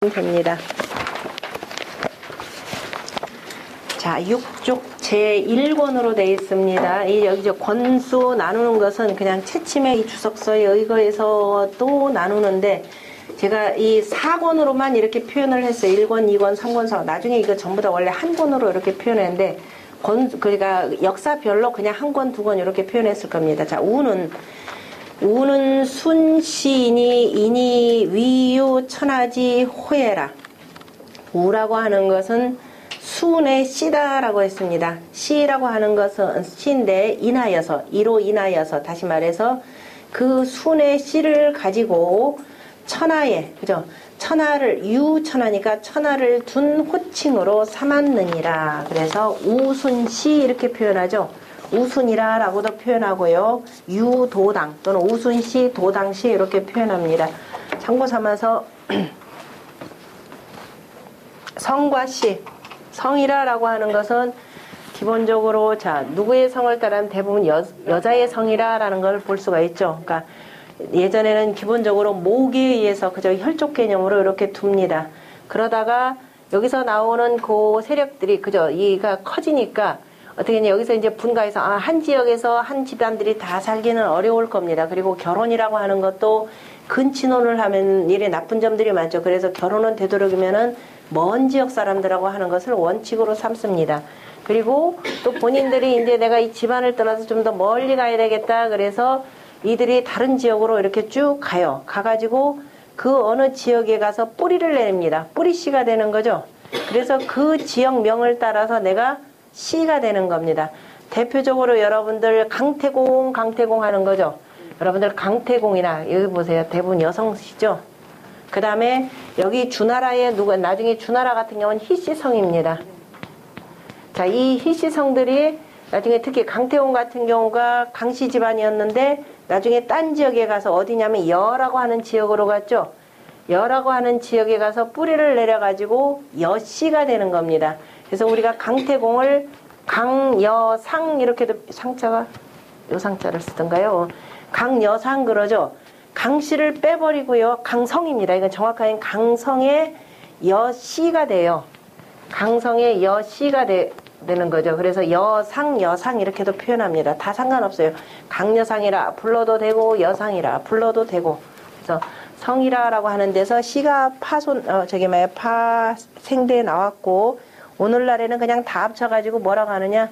됩니다. 자, 6쪽 제1권으로 되어 있습니다. 여기 권수 나누는 것은 그냥 채침의 이 주석서에 의거해서 또 나누는데, 제가 이 4권으로만 이렇게 표현을 했어요. 1권, 2권, 3권, 4권. 나중에 이거 전부 다 원래 한 권으로 이렇게 표현했는데, 그러니까 역사별로 그냥 한 권, 두 권 이렇게 표현했을 겁니다. 자, 우는 순시니, 이니, 위유, 천하지, 호해라. 우라고 하는 것은 순의 씨다라고 했습니다. 씨라고 하는 것은 씨인데 인하여서, 이로 인하여서, 다시 말해서 그 순의 씨를 가지고 천하에, 그죠? 천하를, 유천하니까 천하를 둔 호칭으로 삼았느니라. 그래서 우순시 이렇게 표현하죠. 우순이라 라고도 표현하고요. 유도당 또는 우순시, 도당시 이렇게 표현합니다. 참고 삼아서 성과 시, 성이라 라고 하는 것은 기본적으로 자 누구의 성을 따르면 대부분 여자의 성이라 라는 걸 볼 수가 있죠. 그러니까 예전에는 기본적으로 목에 의해서 그저 혈족 개념으로 이렇게 둡니다. 그러다가 여기서 나오는 그 세력들이 그저 이가 커지니까 어떻게 했냐, 여기서 이제 분가해서 한 지역에서 한 집단들이 다 살기는 어려울 겁니다. 그리고 결혼이라고 하는 것도 근친혼을 하면 일에 나쁜 점들이 많죠. 그래서 결혼은 되도록이면은 먼 지역 사람들하고 하는 것을 원칙으로 삼습니다. 그리고 또 본인들이 이제 내가 이 집안을 떠나서 좀 더 멀리 가야 되겠다. 그래서 이들이 다른 지역으로 이렇게 쭉 가요. 가가지고 그 어느 지역에 가서 뿌리를 내립니다. 뿌리씨가 되는 거죠. 그래서 그 지역명을 따라서 내가 씨가 되는 겁니다. 대표적으로 여러분들 강태공 하는 거죠. 여러분들 강태공이나 여기 보세요. 대부분 여성시죠. 그 다음에 여기 주나라에 나중에 주나라 같은 경우는 희씨성입니다. 자, 이 희씨성들이 나중에 특히 강태공 같은 경우가 강씨 집안이었는데 나중에 딴 지역에 가서 어디냐면 여라고 하는 지역으로 갔죠. 여라고 하는 지역에 가서 뿌리를 내려가지고 여씨가 되는 겁니다. 그래서 우리가 강태공을 강여상 이렇게도 상자가 요 상자를 쓰던가요? 강여상 그러죠. 강씨를 빼버리고요. 강성입니다. 이건 정확하게 강성의 여씨가 돼요. 강성의 여씨가 되는 거죠. 그래서 여상 이렇게도 표현합니다. 다 상관없어요. 강여상이라 불러도 되고 여상이라 불러도 되고. 그래서 성이라라고 하는 데서 시가 파생대에 나왔고, 오늘날에는 그냥 다 합쳐가지고 뭐라고 하느냐?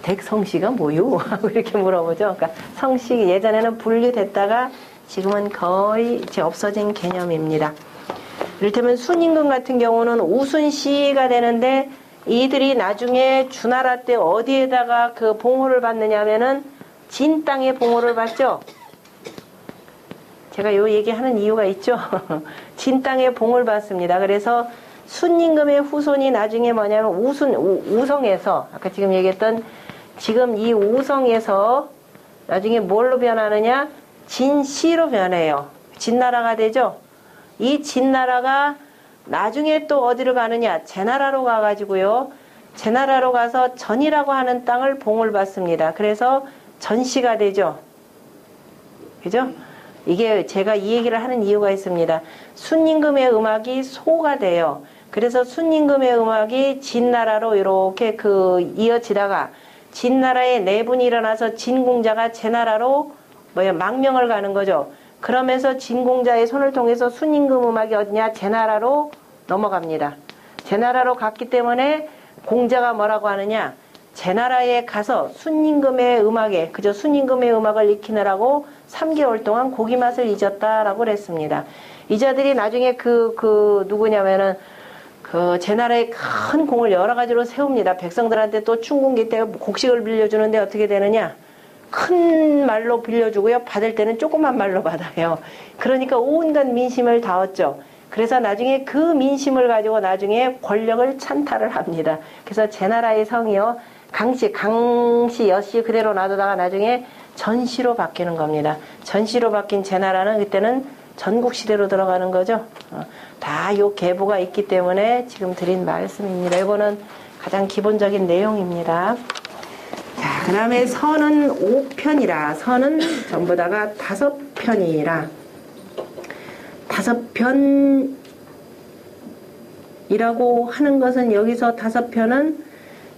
댁성씨가 뭐요? 하고 이렇게 물어보죠. 그러니까 성씨 예전에는 분류됐다가 지금은 거의 이제 없어진 개념입니다. 이를테면 순임금 같은 경우는 우순씨가 되는데 이들이 나중에 주나라 때 어디에다가 그 봉호를 받느냐면은 진 땅에 봉호를 받죠. 제가 요 얘기하는 이유가 있죠. 진 땅에 봉을 받습니다. 그래서 순임금의 후손이 나중에 뭐냐면 우성에서 아까 지금 얘기했던 지금 이 우성에서 나중에 뭘로 변하느냐? 진씨로 변해요. 진나라가 되죠. 이 진나라가 나중에 또 어디로 가느냐? 제나라로 가가지고요. 제나라로 가서 전이라고 하는 땅을 봉을 받습니다. 그래서 전씨가 되죠. 그죠? 이게 제가 이 얘기를 하는 이유가 있습니다. 순임금의 음악이 소가 돼요. 그래서 순임금의 음악이 진나라로 이렇게 이어지다가 진나라에 내분이 일어나서 진공자가 제나라로 망명을 가는 거죠. 그러면서 진공자의 손을 통해서 순임금 음악이 어디냐? 제나라로 넘어갑니다. 제나라로 갔기 때문에 공자가 뭐라고 하느냐? 제나라에 가서 순임금의 음악에 그저 순임금의 음악을 익히느라고 3개월 동안 고기 맛을 잊었다라고 그랬습니다. 이자들이 나중에 누구냐면은 제나라에 큰 공을 여러 가지로 세웁니다. 백성들한테 또 춘궁기 때 곡식을 빌려주는데 어떻게 되느냐? 큰 말로 빌려주고요. 받을 때는 조그만 말로 받아요. 그러니까 온갖 민심을 다웠죠. 그래서 나중에 그 민심을 가지고 나중에 권력을 찬탈을 합니다. 그래서 제나라의 성이요. 강씨, 여씨 그대로 놔두다가 나중에 전씨로 바뀌는 겁니다. 전씨로 바뀐 제나라는 그때는 전국시대로 들어가는 거죠. 다 요 계보가 있기 때문에 지금 드린 말씀입니다. 이거는 가장 기본적인 내용입니다. 자, 그 다음에 선은 5편이라 선은 전부 다가 5편이라 5편 이라고 하는 것은 여기서 5편은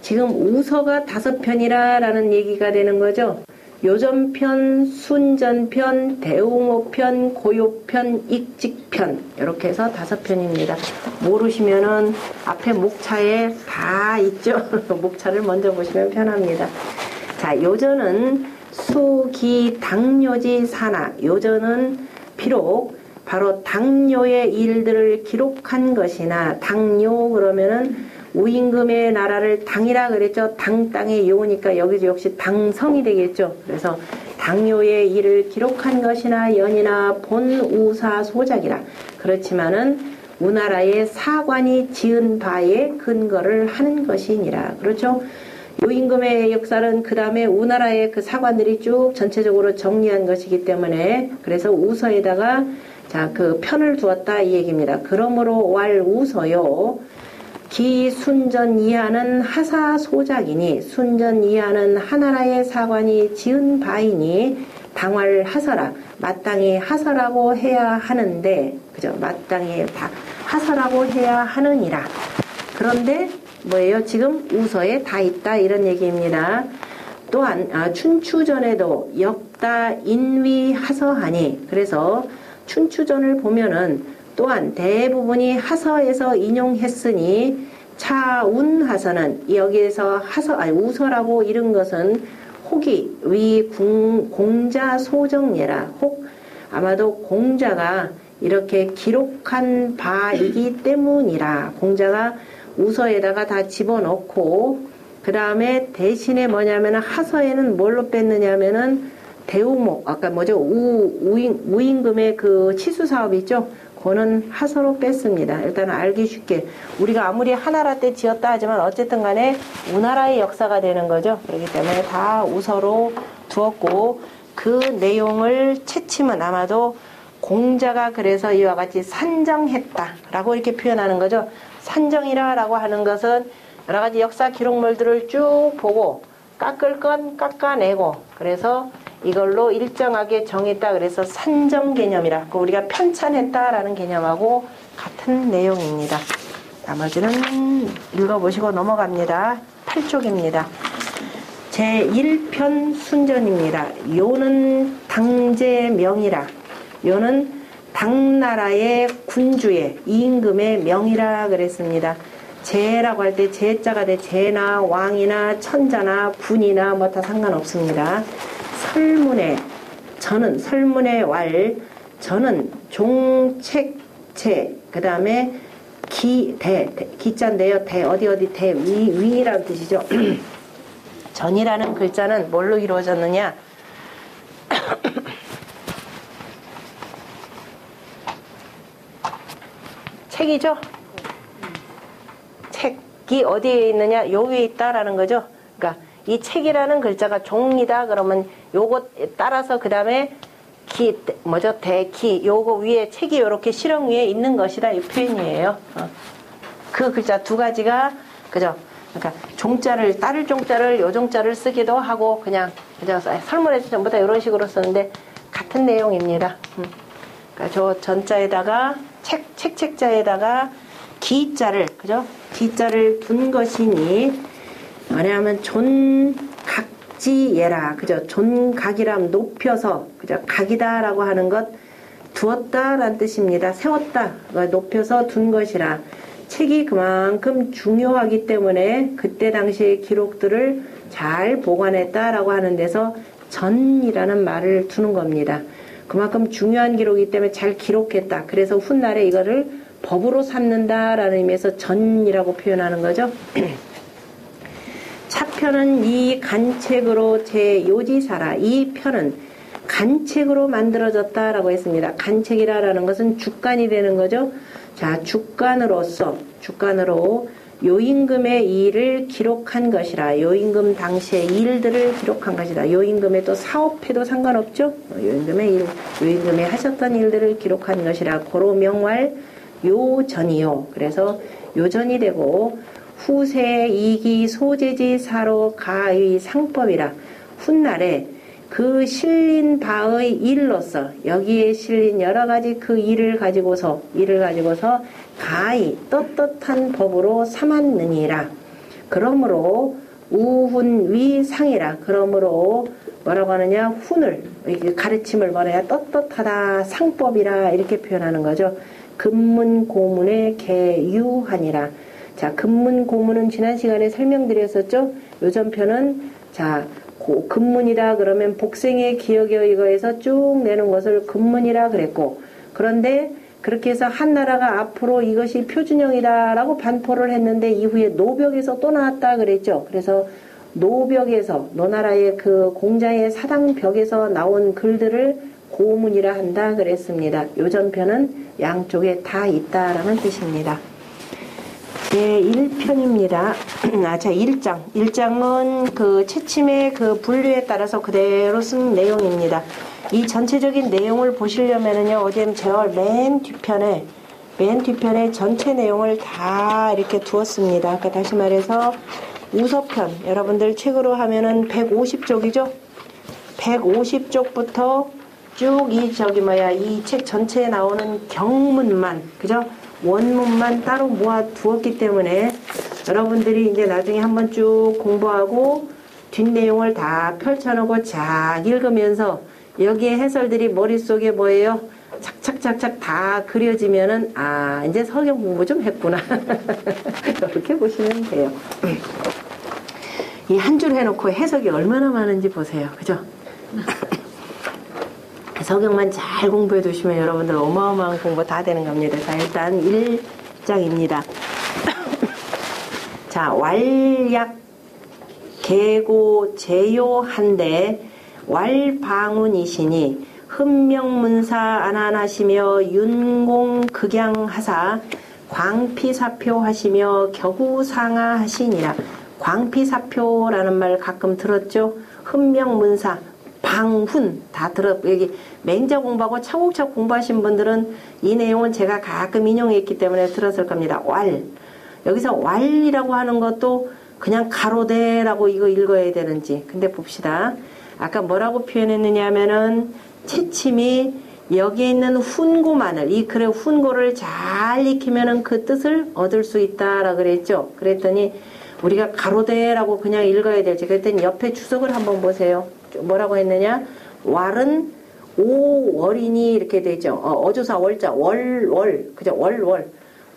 지금 우서가 5편이라 라는 얘기가 되는 거죠. 요전편, 순전편, 대웅호편, 고요편, 익직편 이렇게 해서 5편입니다. 모르시면은 앞에 목차에 다 있죠. 목차를 먼저 보시면 편합니다. 자, 요전은 수기 당뇨지 산하. 요전은 비록 바로 당뇨의 일들을 기록한 것이나, 당뇨 그러면은 우임금의 나라를 당이라 그랬죠. 당 땅의 요니까 여기서 역시 당성이 되겠죠. 그래서 당뇨의 일을 기록한 것이나 연이나 본우사 소작이라. 그렇지만은 우나라의 사관이 지은 바에 근거를 하는 것이니라. 그렇죠. 요임금의 역사는 그 다음에 우나라의 그 사관들이 쭉 전체적으로 정리한 것이기 때문에, 그래서 우서에다가 자, 그 편을 두었다 이 얘기입니다. 그러므로 왈 우서요. 기 순전 이하는 하사 소작이니, 순전 이하는 하나라의 사관이 지은 바이니 당활 하서라. 마땅히 하서라고 해야 하는데, 그죠? 마땅히 다 하서라고 해야 하느니라. 그런데 뭐예요? 지금 우서에 다 있다 이런 얘기입니다. 또한 춘추전에도 역다 인위 하서하니, 그래서 춘추전을 보면은 또한 대부분이 하서에서 인용했으니, 차운하서는 여기에서 우서라고 이른 것은 혹이 위 공자 소정예라. 혹 아마도 공자가 이렇게 기록한 바이기 때문이라. 공자가 우서에다가 다 집어넣고, 그 다음에 대신에 뭐냐면은 하서에는 뭘로 뺐느냐면은 대우목, 아까 뭐죠? 우임금의 그 치수 사업 있죠? 그거는 하서로 뺐습니다. 일단 알기 쉽게. 우리가 아무리 하나라 때 지었다 하지만 어쨌든 간에 우나라의 역사가 되는 거죠. 그렇기 때문에 다 우서로 두었고, 그 내용을 채침은 아마도 공자가 그래서 이와 같이 산정했다라고 이렇게 표현하는 거죠. 산정이라고 하는 것은 여러 가지 역사 기록물들을 쭉 보고 깎을 건 깎아내고, 그래서 이걸로 일정하게 정했다. 그래서 산정 개념이라. 우리가 편찬했다라는 개념하고 같은 내용입니다. 나머지는 읽어보시고 넘어갑니다. 8쪽입니다. 제1편 순전입니다. 요는 당제명이라. 요는 당나라의 군주의 임금의 명이라 그랬습니다. 제라고 할 때 제자가 돼. 제나 왕이나 천자나 분이나 뭐 다 상관없습니다. 설문에 저는 설문에 왈 저는 종책체 그 다음에 기자인데요. 대 어디 대 위라는 뜻이죠. 전이라는 글자는 뭘로 이루어졌느냐? 책이죠. 책이 어디에 있느냐? 요 위에 있다라는 거죠. 그러니까 이 책이라는 글자가 종이다 그러면 요거 따라서 그 다음에 대기 요거 위에 책이 요렇게 실형 위에 있는 것이다 이 표현이에요. 그 글자 두 가지가 그죠? 그러니까 종자를 따를 종자를 요 종자를 쓰기도 하고 그냥 설문에서 전부 다 이런 식으로 쓰는데 같은 내용입니다. 그러니까 저 전자에다가 책자에다가 기자를 그죠? 기자를 둔 것이니 뭐냐면 존각지예라 그죠? 존각이란 높여서 그죠? 각이다라고 하는 것 두었다라는 뜻입니다. 세웠다 높여서 둔 것이라. 책이 그만큼 중요하기 때문에 그때 당시의 기록들을 잘 보관했다라고 하는 데서 전이라는 말을 두는 겁니다. 그만큼 중요한 기록이기 때문에 잘 기록했다. 그래서 훗날에 이거를 법으로 삼는다라는 의미에서 전이라고 표현하는 거죠. 차편은 이 간책으로 제요지사라. 이 편은 간책으로 만들어졌다라고 했습니다. 간책이라는 것은 주간이 되는 거죠. 자, 주간으로 요임금의 일을 기록한 것이라. 요임금 당시의 일들을 기록한 것이다. 요임금의 또 사업해도 상관없죠. 요임금의 하셨던 일들을 기록한 것이라. 고로 명활 요전이요. 그래서 요전이 되고 후세 이기 소재지 사로 가의 상법이라. 훗날에 그 실린 바의 일로서 여기에 실린 여러 가지 그 일을 가지고서 가히 떳떳한 법으로 삼았느니라. 그러므로 우훈위상이라. 그러므로 뭐라고 하느냐, 훈을, 가르침을 뭐냐, 떳떳하다, 상법이라 이렇게 표현하는 거죠. 금문고문의 개유하니라. 자, 금문고문은 지난 시간에 설명드렸었죠. 요전편은 자, 금문이다 그러면 복생의 기억에 의거해서 쭉 내는 것을 금문이라 그랬고, 그런데 그렇게 해서 한나라가 앞으로 이것이 표준형이다 라고 반포를 했는데 이후에 노벽에서 또 나왔다 그랬죠. 그래서 노벽에서, 노나라의 그 공자의 사당벽에서 나온 글들을 고문이라 한다 그랬습니다. 요전편은 양쪽에 다 있다라는 뜻입니다. 제1편입니다. 자, 1장. 1장은 그 채침의 그 분류에 따라서 그대로 쓴 내용입니다. 이 전체적인 내용을 보시려면은요, 어제 제가 맨 뒤편에 전체 내용을 다 이렇게 두었습니다. 그러니까 다시 말해서 우서편, 여러분들 책으로 하면은 150쪽이죠? 150쪽부터 쭉 이 책 전체에 나오는 경문만, 그죠? 원문만 따로 모아 두었기 때문에 여러분들이 이제 나중에 한번 쭉 공부하고 뒷내용을 다 펼쳐놓고 쫙 읽으면서 여기에 해설들이 머릿속에 뭐예요? 착착착착 다 그려지면은, 아, 이제 성경 공부 좀 했구나. 이렇게 보시면 돼요. 이 한 줄 해놓고 해석이 얼마나 많은지 보세요. 그죠? 성경만 잘 공부해 두시면 여러분들 어마어마한 공부 다 되는 겁니다. 자, 일단 1장입니다. 자, 왈약 계고 제요한데 왈방운이시니 흠명문사 안안하시며 윤공극양하사 광피사표하시며 격우상하하시니라. 광피사표라는 말 가끔 들었죠? 흠명문사, 방훈 다 여기 맹자 공부하고 차곡차곡 공부하신 분들은 이 내용은 제가 가끔 인용했기 때문에 들었을 겁니다. 왈. 여기서 왈이라고 하는 것도 그냥 가로대라고 이거 읽어야 되는지. 근데 봅시다. 아까 뭐라고 표현했느냐 하면은 채침이 여기에 있는 훈고만을, 이 글의 훈고를 잘 익히면은 그 뜻을 얻을 수 있다라고 그랬죠. 그랬더니 우리가 가로대라고 그냥 읽어야 될지. 그랬더니 옆에 주석을 한번 보세요. 뭐라고 했느냐? 왈은 오월이니 이렇게 되죠. 어조사 월자 월 그죠?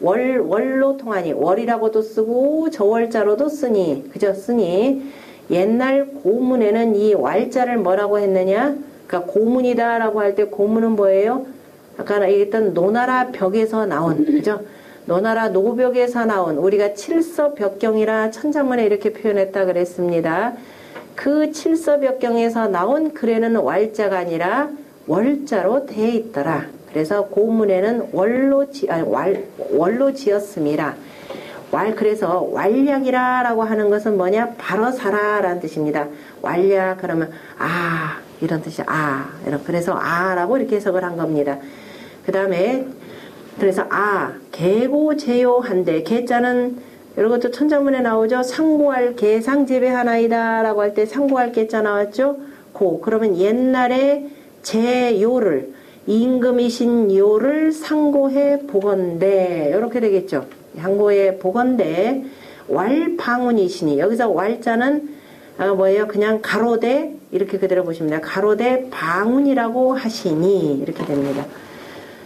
월로 통하니 월이라고도 쓰고 저월자로도 쓰니 그죠? 쓰니 옛날 고문에는 이 왈자를 뭐라고 했느냐? 그러니까 고문이다라고 할 때 고문은 뭐예요? 아까 얘기했던 노나라 벽에서 나온 그죠? 노나라 노벽에서 나온 우리가 칠서벽경이라 천자문에 이렇게 표현했다 그랬습니다. 그 칠서벽경에서 나온 글에는 왈자가 아니라 월자로 되어 있더라. 그래서 고문에는 월로 지었음이라. 그래서 왈약이라라고 하는 것은 뭐냐? 바로 살아라는 뜻입니다. 왈약 그러면 아 이런 뜻이 그래서 아라고 이렇게 해석을 한 겁니다. 그 다음에 그래서 계고제요한데 계자는 이런 것도 천자문에 나오죠. 상고할 계상재배하나이다 라고 할 때 상고할 계자 나왔죠. 그러면 옛날에 제요를 임금이신 요를 상고해 보건대 이렇게 되겠죠. 상고해 보건대 왈방운이시니 여기서 왈자는 뭐예요? 그냥 가로대 이렇게 그대로 보시면 돼요. 가로대 방운이라고 하시니 이렇게 됩니다.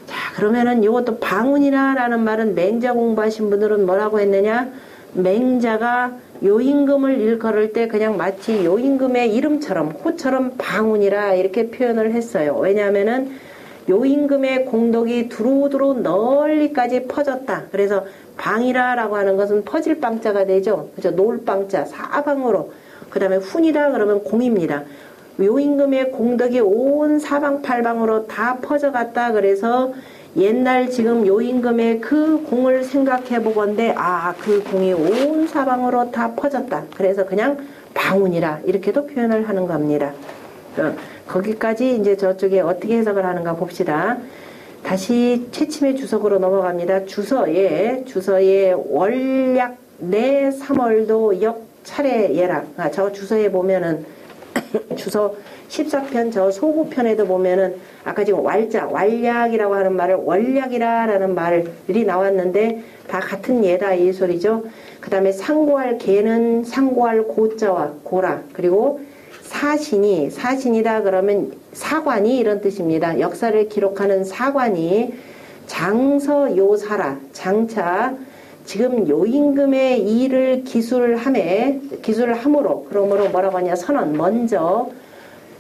자, 그러면은 이것도 방운이라는 말은 맹자 공부하신 분들은 뭐라고 했느냐? 맹자가 요임금을 일컬을 때 그냥 마치 요임금의 이름처럼 호처럼 방운이라 이렇게 표현을 했어요. 왜냐하면은 요임금의 공덕이 두루두루 널리까지 퍼졌다. 그래서 방이라라고 하는 것은 퍼질 방자가 되죠. 그죠? 놓을 방자 사방으로. 그 다음에 훈이라 그러면 공입니다. 요임금의 공덕이 온 사방팔방으로 다 퍼져갔다. 그래서 옛날 지금 요임금의 그 공을 생각해 보건대 그 공이 온 사방으로 다 퍼졌다. 그래서 그냥 방운이라 이렇게도 표현을 하는 겁니다. 거기까지 이제 저쪽에 어떻게 해석을 하는가 봅시다. 다시 채침의 주석으로 넘어갑니다. 주서에 월약 내 3월도 역 차례 예락. 저 주서에 보면은 주서 14편 저 소구편에도 보면은 아까 지금 왈자, 왈약이라고 하는 말을 원략이라는 말이 나왔는데 다 같은 예다 이 소리죠. 그 다음에 상고할 개는 상고할 고자와 고라, 그리고 사신이다 그러면 사관이 이런 뜻입니다. 역사를 기록하는 사관이 장서요사라, 장차 지금 요임금의 일을 기술함으로, 그러므로 뭐라고 하냐, 선언, 먼저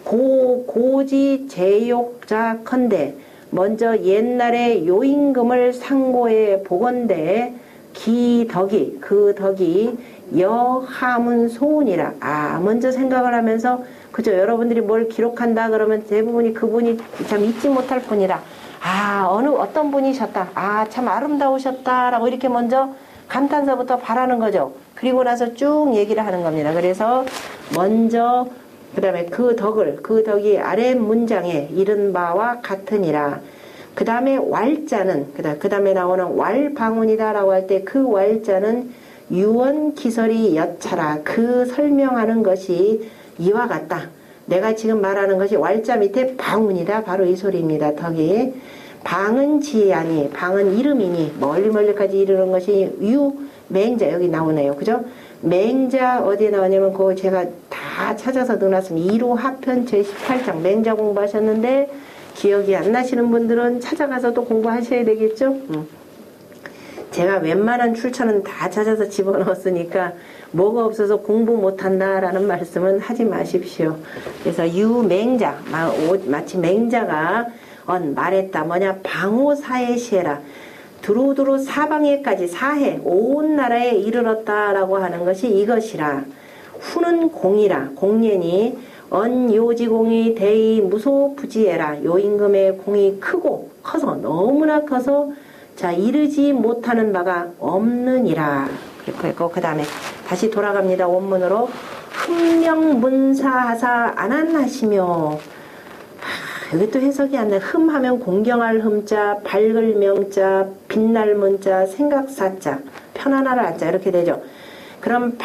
고지 제욕자 컨대, 먼저 옛날에 요임금을 상고해 보건대 기덕이, 그 덕이 여하문 소운이라. 먼저 생각을 하면서, 그죠, 여러분들이 뭘 기록한다 그러면 대부분이 그분이 참 잊지 못할 분이라. 어떤 분이셨다. 참 아름다우셨다라고 이렇게 먼저 감탄사부터 바라는 거죠. 그리고 나서 쭉 얘기를 하는 겁니다. 그래서 먼저 그 다음에 그 덕이 아래 문장에 이른 바와 같으니라. 그 다음에 왈자는, 그 다음에 나오는 왈방운이다 라고 할 때 그 왈자는 유언기설이 여차라. 그 설명하는 것이 이와 같다. 내가 지금 말하는 것이 왈자 밑에 방운이다. 바로 이 소리입니다. 덕이. 방은 지아니, 방은 이름이니, 멀리까지 이르는 것이 맹자, 여기 나오네요. 그죠? 맹자 어디에 나오냐면 그거 제가 다 찾아서 넣어놨습니다. 2로 하편 제18장 맹자 공부하셨는데 기억이 안 나시는 분들은 찾아가서 또 공부하셔야 되겠죠? 제가 웬만한 출처는 다 찾아서 집어넣었으니까 뭐가 없어서 공부 못한다라는 말씀은 하지 마십시오. 그래서 유맹자, 마치 맹자가 말했다. 뭐냐, 방호사의 시해라. 두루두루 사방에까지 사해 온 나라에 이르렀다라고 하는 것이 이것이라. 후는 공이라. 공예니 요지공이 대의 무소부지해라. 요임금의 공이 커서 너무나 커서 이르지 못하는 바가 없느니라. 그렇고 했고, 그 다음에 다시 돌아갑니다. 원문으로. 흠명문사하사 안한하시며. 여기 또 해석이 안 돼. 흠하면 공경할 흠자, 밝을 명자, 빛날 문자, 생각사자, 편안할 안자 이렇게 되죠. 그럼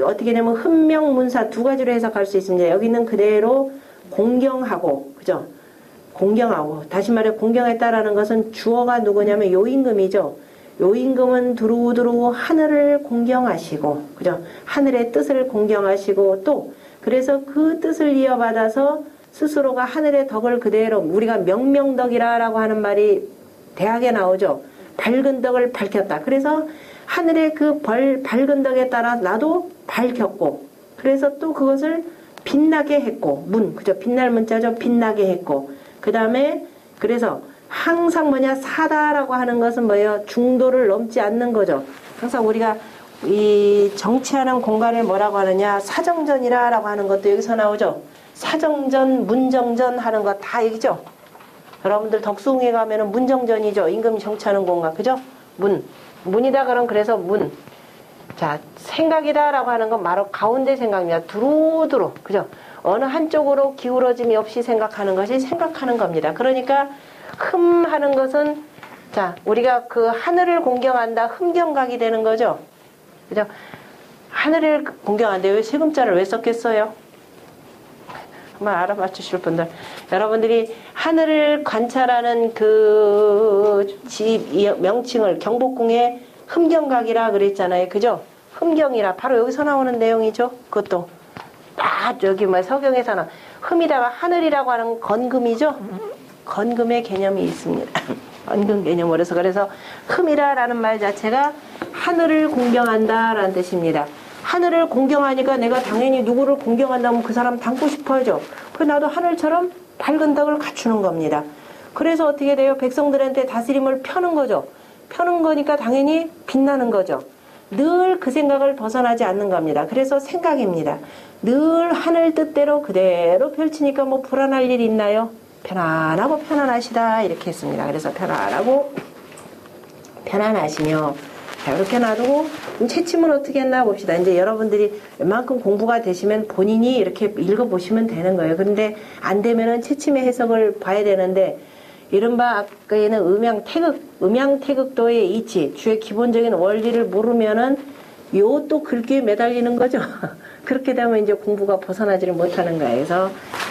어떻게 되면 흠명문사 두 가지로 해석할 수 있습니다. 여기는 그대로 공경하고, 그죠? 공경하고, 다시 말해 공경했다라는 것은 주어가 누구냐면 요임금이죠. 요임금은 두루두루 하늘을 공경하시고, 그죠? 하늘의 뜻을 공경하시고, 또 그래서 그 뜻을 이어받아서 스스로가 하늘의 덕을 그대로, 우리가 명명덕이라고 하는 말이 대학에 나오죠. 밝은 덕을 밝혔다. 그래서 하늘의 그 밝은 덕에 따라 나도 밝혔고, 그래서 또 그것을 빛나게 했고, 그죠? 빛날 문자죠. 빛나게 했고, 그 다음에 그래서 항상 사다라고 하는 것은 뭐예요? 중도를 넘지 않는 거죠. 항상 우리가 이 정치하는 공간을 뭐라고 하느냐, 사정전이라고 하는 것도 여기서 나오죠. 사정전, 문정전 하는 거 다 얘기죠. 여러분들 덕숭에 가면은 문정전이죠. 임금 정치하는 공간, 그죠? 문이다 그럼 그래서 문. 생각이다라고 하는 건 바로 가운데 생각입니다. 두루두루, 그죠? 어느 한쪽으로 기울어짐이 없이 생각하는 것이 생각하는 겁니다. 그러니까 흠하는 것은 우리가 그 하늘을 공경한다, 흠경각이 되는 거죠. 그죠? 하늘을 공경한데 왜 세금자를 왜 썼겠어요? 한번 알아맞추실 분들, 여러분들이 하늘을 관찰하는 그 집 명칭을 경복궁의 흠경각이라 그랬잖아요. 그죠? 흠경이라 바로 여기서 나오는 내용이죠. 그것도 여기 서경에서는 흠이다가 하늘이라고 하는 건금이죠. 건금의 개념이 있습니다. 건금 개념으로 해서 그래서 흠이라라는 말 자체가 하늘을 공경한다라는 뜻입니다. 하늘을 공경하니까 내가 당연히 누구를 공경한다면 그 사람 닮고 싶어 하죠. 그래서 나도 하늘처럼 밝은 덕을 갖추는 겁니다. 그래서 어떻게 돼요? 백성들한테 다스림을 펴는 거죠. 펴는 거니까 당연히 빛나는 거죠. 늘 그 생각을 벗어나지 않는 겁니다. 그래서 생각입니다. 늘 하늘 뜻대로 그대로 펼치니까 불안할 일 있나요? 편안하고 편안하시다 이렇게 했습니다. 그래서 편안하고 편안하시며, 이렇게 놔두고 채침은 어떻게 했나 봅시다. 이제 여러분들이 웬만큼 공부가 되시면 본인이 이렇게 읽어보시면 되는 거예요. 그런데 안 되면은 채침의 해석을 봐야 되는데, 이른바 아까에는 음양태극도의 이치, 주의 기본적인 원리를 모르면은 요 또 글귀에 매달리는 거죠. 그렇게 되면 이제 공부가 벗어나지를 못하는 거예요. 그래서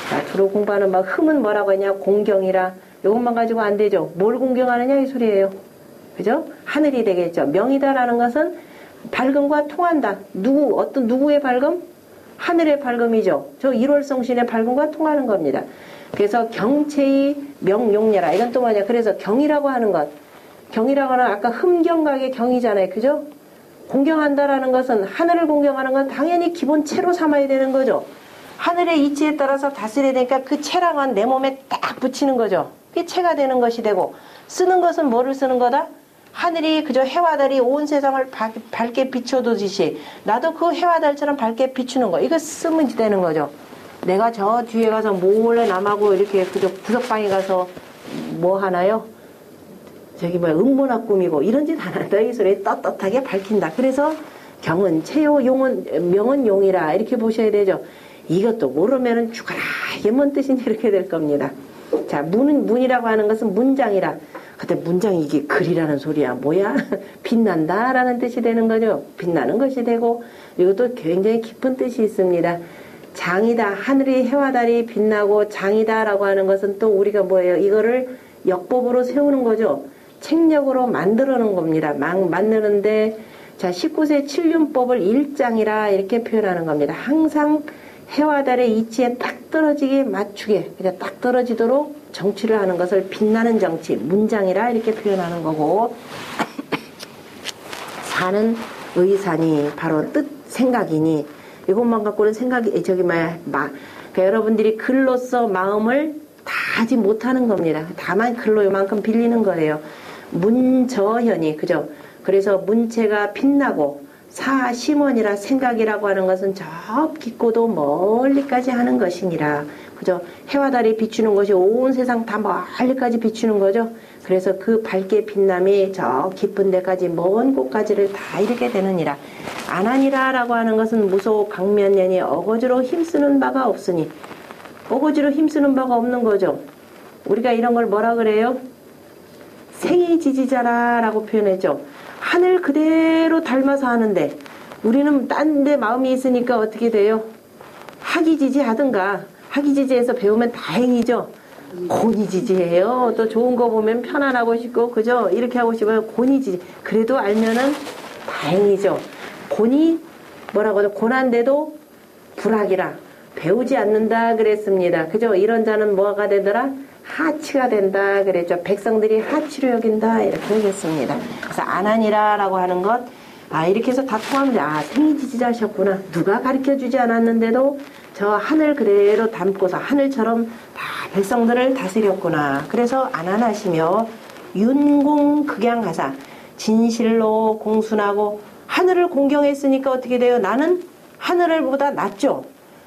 자, 주로 공부하는 막 흠은 뭐라고 하냐? 공경이라. 이것만 가지고 안 되죠. 뭘 공경하느냐 이 소리예요. 그죠? 하늘이 되겠죠. 명이다라는 것은 밝음과 통한다. 어떤 누구의 밝음? 하늘의 밝음이죠. 저 일월성신의 밝음과 통하는 겁니다. 그래서 경체의 명용례라. 이건 또 뭐냐? 그래서 경이라고 하는 것. 경이라고 하는 아까 흠경각의 경이잖아요. 그죠? 공경한다라는 것은 하늘을 공경하는 건 당연히 기본체로 삼아야 되는 거죠. 하늘의 이치에 따라서 다스려야 되니까 그 체랑은 내 몸에 딱 붙이는 거죠. 그게 체가 되는 것이 되고 쓰는 것은 뭐를 쓰는 거다? 하늘이 그저 해와 달이 온 세상을 밝게 비춰두듯이 나도 그 해와 달처럼 밝게 비추는 거. 이거 쓰면 되는 거죠. 내가 저 뒤에 가서 몰래 남하고 이렇게 그저 구석방에 가서 뭐 하나요? 저기 뭐야 음모나 꾸미고 이런 짓 안 한다. 이 소리에 떳떳하게 밝힌다. 그래서 경은 체요, 용은 명은 용이라 이렇게 보셔야 되죠. 이것도 모르면은 죽어라. 이게 뭔 뜻인지 이렇게 될 겁니다. 자, 문이라고 하는 것은 문장이라. 근데 문장이 이게 글이라는 소리야. 뭐야? 빛난다라는 뜻이 되는 거죠. 빛나는 것이 되고 이것도 굉장히 깊은 뜻이 있습니다. 장이다. 하늘이 해와 달이 빛나고 장이다라고 하는 것은 또 우리가 뭐예요? 이거를 역법으로 세우는 거죠. 책력으로 만들어 놓은 겁니다. 만드는데 자 19세 칠륜법을 일장이라 이렇게 표현하는 겁니다. 항상 해와 달의 이치에 딱 떨어지게 맞추게 그냥 딱 떨어지도록 정치를 하는 것을 빛나는 정치 문장이라 이렇게 표현하는 거고 산은 의산이 바로 뜻 생각이니 이것만 갖고는 생각이 그러니까 여러분들이 글로써 마음을 다 하지 못하는 겁니다. 다만 글로 요만큼 빌리는 거예요. 문저현이 그죠? 그래서 문체가 빛나고 사심원이라 생각이라고 하는 것은 저 깊고도 멀리까지 하는 것이니라. 그죠? 해와 달이 비추는 것이 온 세상 다 멀리까지 비추는 거죠. 그래서 그 밝게 빛남이 저 깊은 데까지 먼 곳까지를 다 이르게 되느니라. 안하니라라고 하는 것은 무소 강면연이 어거지로 힘쓰는 바가 없으니 어거지로 힘쓰는 바가 없는 거죠. 우리가 이런 걸 뭐라 그래요? 생이지지자라라고 표현했죠. 하늘 그대로 닮아서 하는데 우리는 딴 데 마음이 있으니까 어떻게 돼요? 하기지지 하든가 하기지지해서 배우면 다행이죠. 곤이지지해요. 또 좋은 거 보면 편안하고 싶고 그죠? 이렇게 하고 싶어요. 곤이지지. 그래도 알면은 다행이죠. 곤이 뭐라고 하죠? 곤한데도 불학이라 배우지 않는다 그랬습니다. 그죠? 이런 자는 뭐가 되더라? 하치가 된다 그랬죠. 백성들이 하치로 여긴다 이렇게 얘기했습니다. 그래서 안하니라라고 하는 것 이렇게 해서 다 통합니다. 생이지지자셨구나. 누가 가르쳐주지 않았는데도 저 하늘 그대로 담고서 하늘처럼 다 백성들을 다스렸구나. 그래서 안안하시며 윤공극양하사 진실로 공순하고 하늘을 공경했으니까 어떻게 돼요? 나는 하늘보다 낫죠.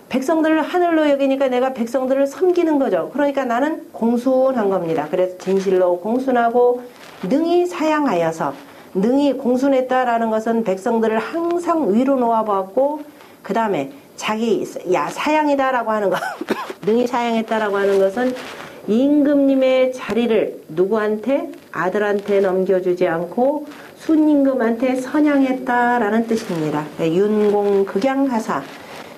백성들을 하늘로 여기니까 내가 백성들을 섬기는 거죠. 그러니까 나는 공순한 겁니다. 그래서 진실로 공순하고 능히 사양하여서 능히 공순했다라는 것은 백성들을 항상 위로 놓아보았고 그 다음에 자기 사양이다라고 하는 것 능히 사양했다라고 하는 것은 임금님의 자리를 누구한테? 아들한테 넘겨주지 않고 순임금한테 선양했다라는 뜻입니다. 윤공극양하사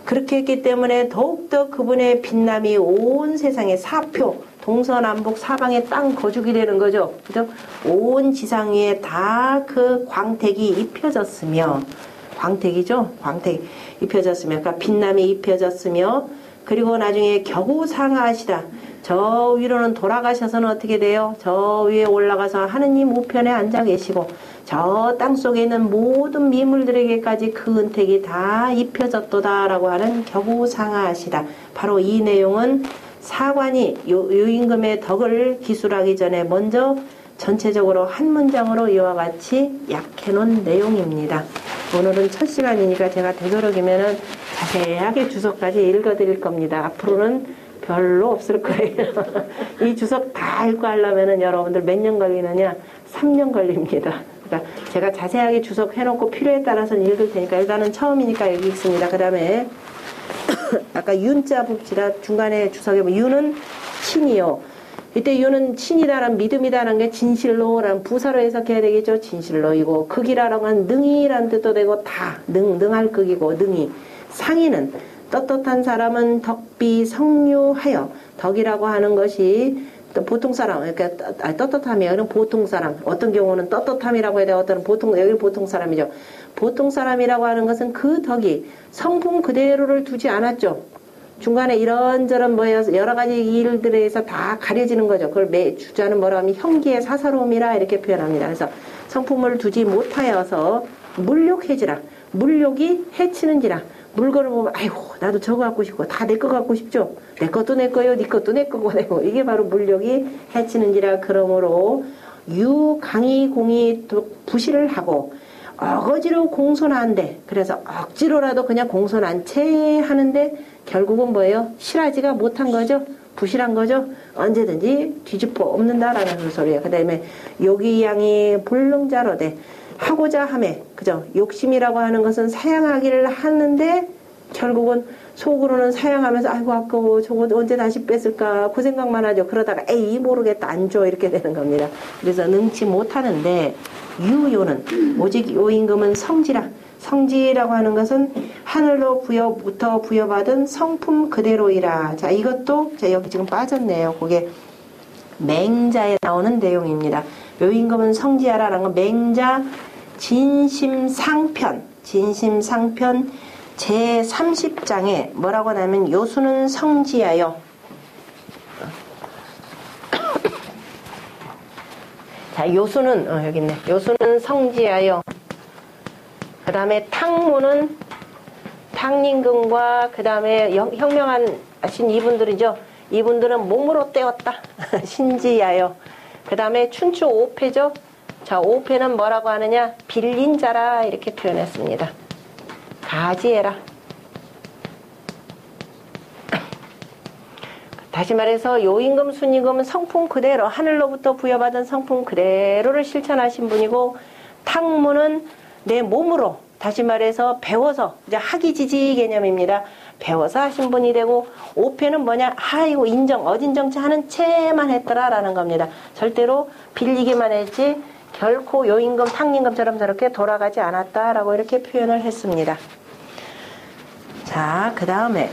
그렇게 했기 때문에 더욱더 그분의 빛남이 온 세상에 사표 동서남북 사방에 땅 거죽이 되는 거죠. 그죠? 온 지상 위에 다 그 광택이 입혀졌으며 광택이죠. 광택 입혀졌으며 그러니까 빛남이 입혀졌으며 그리고 나중에 겨구상하시다. 저 위로는 돌아가셔서는 어떻게 돼요? 저 위에 올라가서 하느님 우편에 앉아 계시고 저 땅속에 있는 모든 미물들에게까지 그 은택이 다 입혀졌도다라고 하는 겨구상하시다. 바로 이 내용은 사관이 유임금의 덕을 기술하기 전에 먼저 전체적으로 한 문장으로 이와 같이 약해놓은 내용입니다. 오늘은 첫 시간이니까 제가 되도록이면 자세하게 주석까지 읽어드릴 겁니다. 앞으로는 별로 없을 거예요. 이 주석 다 읽고 하려면 여러분들 몇 년 걸리느냐? 3년 걸립니다. 그러니까 제가 자세하게 주석 해놓고 필요에 따라서는 읽을 테니까 일단은 처음이니까 여기 있습니다. 그 다음에 아까 윤자 봅시다. 중간에 주석에 보면 윤은 친이요. 이때 윤은 친이다라는 믿음이다라는 게 진실로라는 부사로 해석해야 되겠죠. 진실로이고 극이라는 건 능이라는 뜻도 되고 다 능할 극이고 능이 상인은 떳떳한 사람은 덕비 성유하여 덕이라고 하는 것이 또 보통 사람 그러니까 떳떳함이에요. 보통 사람 어떤 경우는 떳떳함이라고 해야 돼 어떤 보통 여기 보통 사람이죠. 보통 사람이라고 하는 것은 그 덕이 성품 그대로를 두지 않았죠. 중간에 이런저런 뭐 여러 가지 일들에서 다 가려지는 거죠. 그걸 주자는 뭐라 하면 형기의 사사로움이라 이렇게 표현합니다. 그래서 성품을 두지 못하여서 물욕해지라. 물욕이 해치는지라. 물건을 보면 아이고 나도 저거 갖고 싶고 다 내 거 갖고 싶죠. 내 것도 내 거요. 네 것도 내 거고 내고 이게 바로 물욕이 해치는지라. 그러므로 유강이 공이 부실을 하고 어거지로 공손한데 그래서 억지로라도 그냥 공손한 채 하는데 결국은 뭐예요? 실하지가 못한 거죠. 부실한 거죠. 언제든지 뒤집어 엎는다라는 소리예요. 그 다음에 요기양이 불능자로되 하고자 함에 그죠? 욕심이라고 하는 것은 사양하기를 하는데 결국은 속으로는 사양하면서 아이고 아까워 저거 언제 다시 뺐을까 그 생각만 하죠. 그러다가 에이 모르겠다 안 줘 이렇게 되는 겁니다. 그래서 능치 못하는데 유요는 오직 요임금은 성지라. 성지라고 하는 것은 하늘로부터 부여받은 성품 그대로이라. 자 이것도 자 여기 지금 빠졌네요. 그게 맹자에 나오는 내용입니다. 묘임금은 성지하라는 건 맹자 진심상편 제30장에 뭐라고 하냐면 요수는 성지하여 자 요수는 여기 있네. 요수는 성지하여 그 다음에 탕모는 탕임금과 그 다음에 현명하신 이분들이죠. 이분들은 몸으로 떼었다. 신지하여 그 다음에 춘추 5패죠. 자 5패는 뭐라고 하느냐 빌린 자라 이렇게 표현했습니다. 가지해라. 다시 말해서 요임금 순임금은 성품 그대로 하늘로부터 부여받은 성품 그대로를 실천하신 분이고 탕무는 내 몸으로 다시 말해서 배워서 이제 학이지지 개념입니다. 배워서 하신 분이 되고 오패는 뭐냐 아이고 인정 어딘정치 하는 채만 했더라라는 겁니다. 절대로 빌리기만 했지 결코 요임금 탕임금처럼 저렇게 돌아가지 않았다라고 이렇게 표현을 했습니다. 자 그 다음에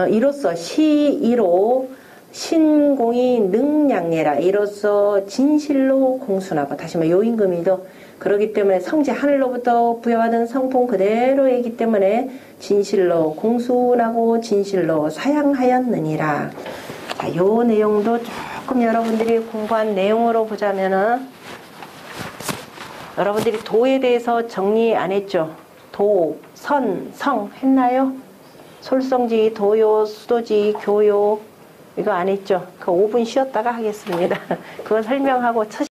이로써 시이로 신공이 능량예라. 이로써 진실로 공순하고 다시 말해 요임금이도 그러기 때문에 성지 하늘로부터 부여받은 성품 그대로이기 때문에 진실로 공순하고 진실로 사양하였느니라. 자, 요 내용도 조금 여러분들이 공부한 내용으로 보자면은 여러분들이 도에 대해서 정리 안 했죠? 도, 선, 성 했나요? 솔성지, 도요, 수도지, 교요 이거 안 했죠? 그 5분 쉬었다가 하겠습니다. 그거 설명하고 첫